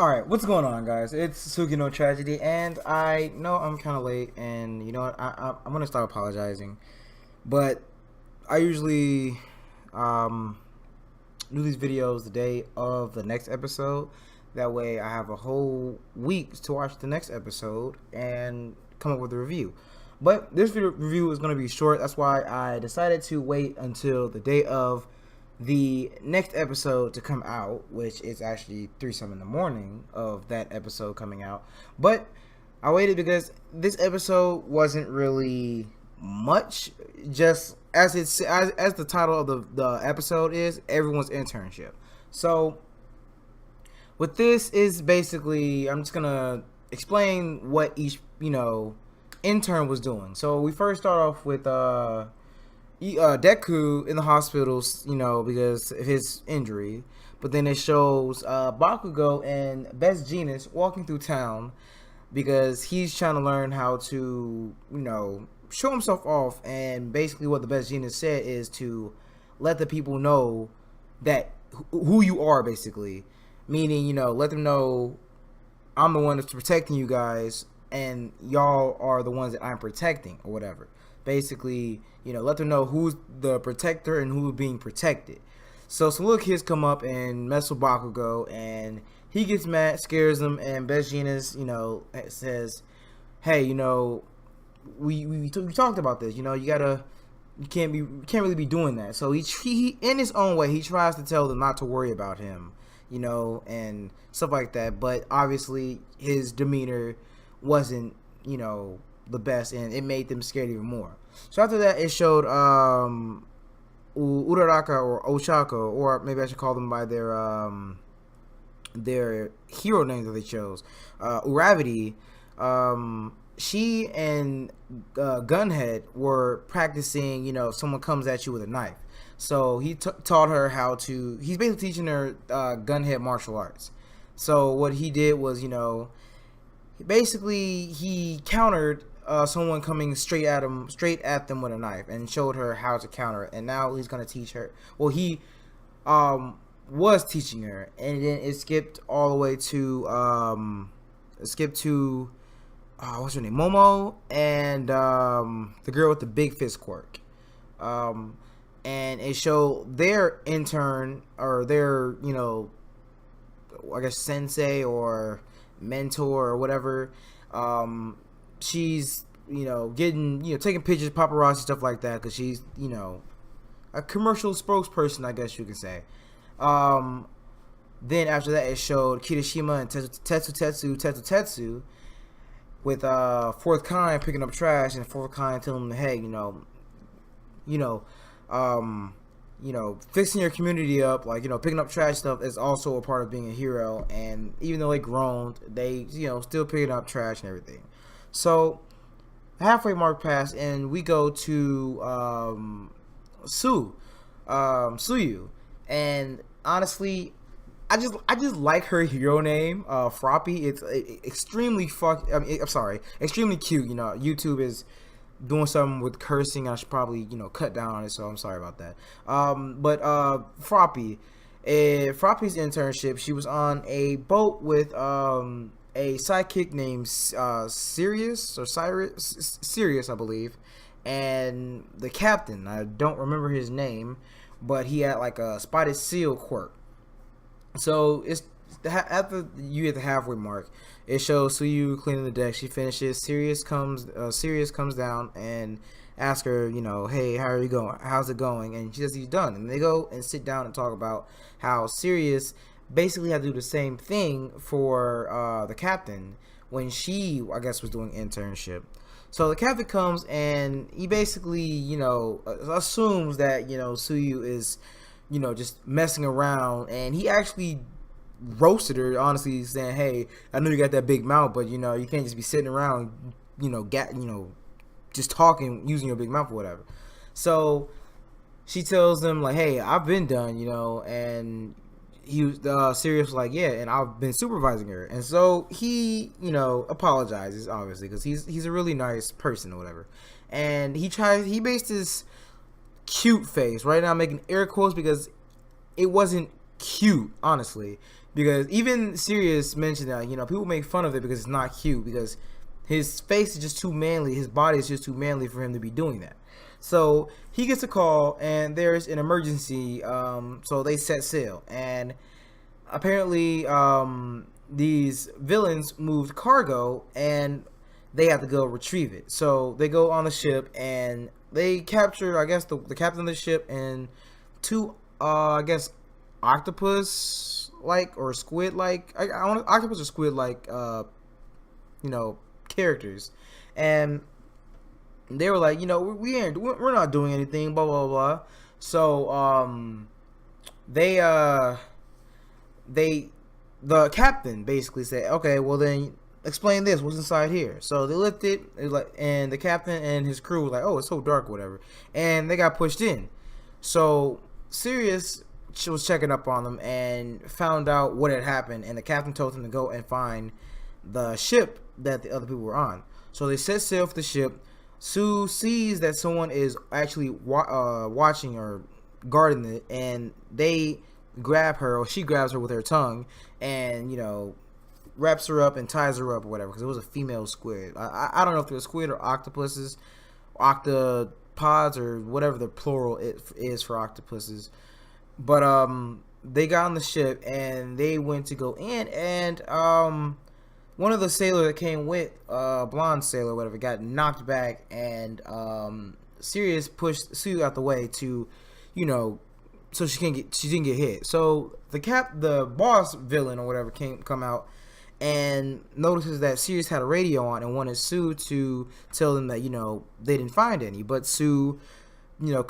Alright, what's going on, guys? It's Suki No Tragedy, and I know I'm kind of late, and you know what? I'm gonna start apologizing. But I usually um, do these videos the day of the next episode. That way, I have a whole week to watch the next episode and come up with a review. But this review is going to be short. That's why I decided to wait until the day of the next episode to come out, which is actually 3 some in the morning of that episode coming out. But I waited because this episode wasn't really much. Just as as the title of the episode is, everyone's internship. So with this is basically, I'm just gonna explain what each intern was doing. So we first start off with Deku in the hospitals, because of his injury. But then it shows Bakugo and Best Genius walking through town because he's trying to learn how to, show himself off. And basically what the Best Genius said is to let the people know that who you are, basically. Meaning, let them know I'm the one that's protecting you guys and y'all are the ones that I'm protecting or whatever. Basically, let them know who's the protector and who's being protected. So some little kids come up and mess with Bakugo, and he gets mad, scares them, and Best Genius, says, "Hey, we talked about this. You can't really be doing that." So he in his own way, he tries to tell them not to worry about him, and stuff like that. But obviously, his demeanor wasn't, the best, and it made them scared even more. So after that, it showed Uraraka or Ochako, or maybe I should call them by their hero names that they chose. Uravity, she and Gunhead were practicing. If someone comes at you with a knife, so he taught her how to. He's basically teaching her Gunhead martial arts. So what he did was, basically he countered someone coming straight at them with a knife, and showed her how to counter it. And now he's gonna teach her. Well, he was teaching her, and then it skipped all the way to what's her name, Momo, and the girl with the big fist quirk. And it showed their intern, or their I guess sensei or mentor or whatever. She's getting taking pictures, paparazzi, stuff like that, because she's a commercial spokesperson, I guess you could say. Then after that, it showed Kirishima and Tetsu with fourth kind picking up trash, and fourth kind telling them, hey, fixing your community up, like, picking up trash stuff is also a part of being a hero. And even though they groaned, they, still picking up trash and everything. So, halfway mark passed, and we go to Suyu. And honestly, I just like her hero name, Froppy. It's extremely extremely cute. YouTube is doing something with cursing. I should probably cut down on it, so I'm sorry about that. But Froppy, Froppy's internship, she was on a boat with a sidekick named Sirius, I believe, and the captain, I don't remember his name, but he had like a spotted seal quirk. So it's after you hit the halfway mark, it shows Suyu cleaning the deck. She finishes. Sirius comes down and asks her, hey, how are you going? How's it going? And she says he's done. And they go and sit down and talk about how Sirius basically had to do the same thing for the captain when she, I guess, was doing internship. So the captain comes and he basically, assumes that, Suyu is, just messing around, and he actually roasted her, honestly, saying, hey, I know you got that big mouth, but you can't just be sitting around, just talking, using your big mouth or whatever. So she tells him, like, hey, I've been done, and he was Sirius was like, yeah, and I've been supervising her. And so he apologizes, obviously, because he's a really nice person or whatever. And he based his cute face, right now I'm making air quotes because it wasn't cute, honestly, because even Sirius mentioned that, you know, people make fun of it because it's not cute, because his face is just too manly, his body is just too manly for him to be doing that. So he gets a call and there's an emergency, so they set sail, and apparently these villains moved cargo and they have to go retrieve it. So they go on the ship and they capture, I guess, the captain of the ship and two, I guess, octopus like or squid like. I want octopus or squid like, you know, characters, and they were like, you know, we're not doing anything, blah blah blah. So they the captain basically said, okay, well then explain this, what's inside here. So they lifted it, like, and the captain and his crew were like, oh, it's so dark, whatever, and they got pushed in. So Sirius was checking up on them and found out what had happened, and the captain told him to go and find the ship that the other people were on. So they set sail for the ship. Sue sees that someone is actually watching or guarding it, and they grab her, or she grabs her with her tongue, and, you know, wraps her up and ties her up or whatever, because it was a female squid. I don't know if they're squid or octopuses, octopods, or whatever the plural is for octopuses. But they got on the ship and they went to go in, and one of the sailors that came with, blonde sailor or whatever, got knocked back, and Sirius pushed Sue out the way to, you know, so she didn't get hit. So the boss villain or whatever come out and notices that Sirius had a radio on and wanted Sue to tell them that, you know, they didn't find any. But Sue, you know,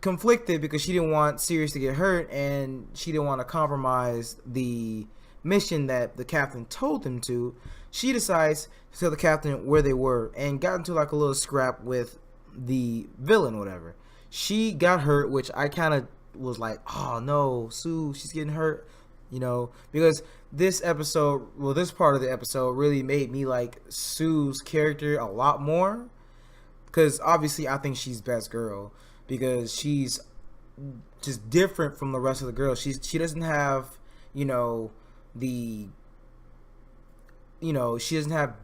conflicted because she didn't want Sirius to get hurt, and she didn't want to compromise the mission that the captain told them to. She decides to tell the captain where they were and got into like a little scrap with the villain, whatever. She got hurt, which I kind of was like, oh no, Sue, she's getting hurt, you know, because this episode, well, this part of the episode really made me like Sue's character a lot more, because obviously I think she's best girl because she's just different from the rest of the girls. She doesn't have, you know, she doesn't have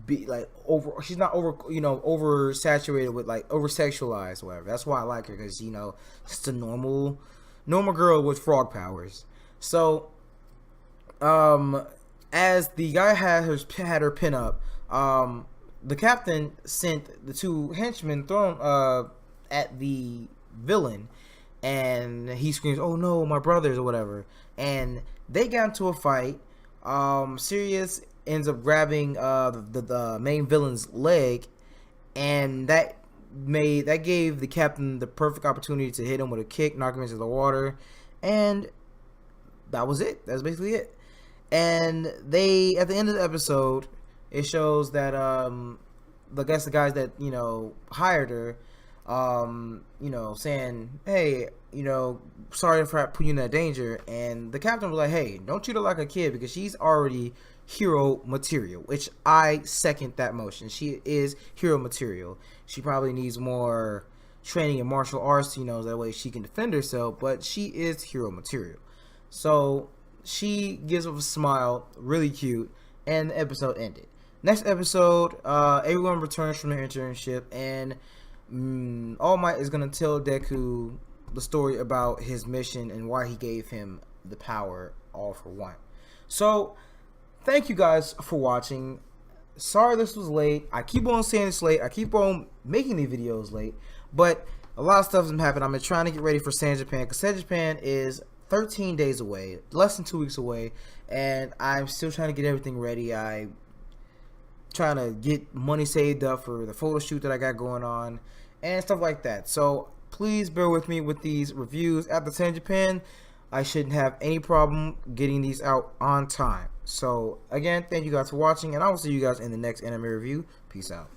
she's not oversaturated with, like, over sexualized, whatever. That's why I like her, because, you know, just a normal girl with frog powers. So as the guy had her pin up, the captain sent the two henchmen thrown at the villain, and he screams, oh no, my brothers, or whatever, and they got into a fight. Sirius ends up grabbing the main villain's leg, and that gave the captain the perfect opportunity to hit him with a kick, knock him into the water, and that was it. That's basically it. And they, at the end of the episode, it shows that the guys that, you know, hired her, you know, saying, hey, you know, sorry for putting you in that danger. And the captain was like, hey, don't treat her like a kid, because she's already hero material, which I second that motion. She is hero material. She probably needs more training in martial arts, you know, that way she can defend herself, but she is hero material. So she gives up a smile, really cute, and the episode ended. Next episode, everyone returns from their internship, and All Might is going to tell Deku the story about his mission and why he gave him the power all for one. So thank you guys for watching. Sorry this was late. I keep on saying it's late. I keep on making these videos late, but a lot of stuff has been happening. I've been trying to get ready for San Japan, because San Japan is 13 days away, less than 2 weeks away, and I'm still trying to get everything ready. I'm trying to get money saved up for the photo shoot that I got going on and stuff like that. So please bear with me with these reviews. After San Japan, I shouldn't have any problem getting these out on time. So again, thank you guys for watching, and I will see you guys in the next anime review. Peace out.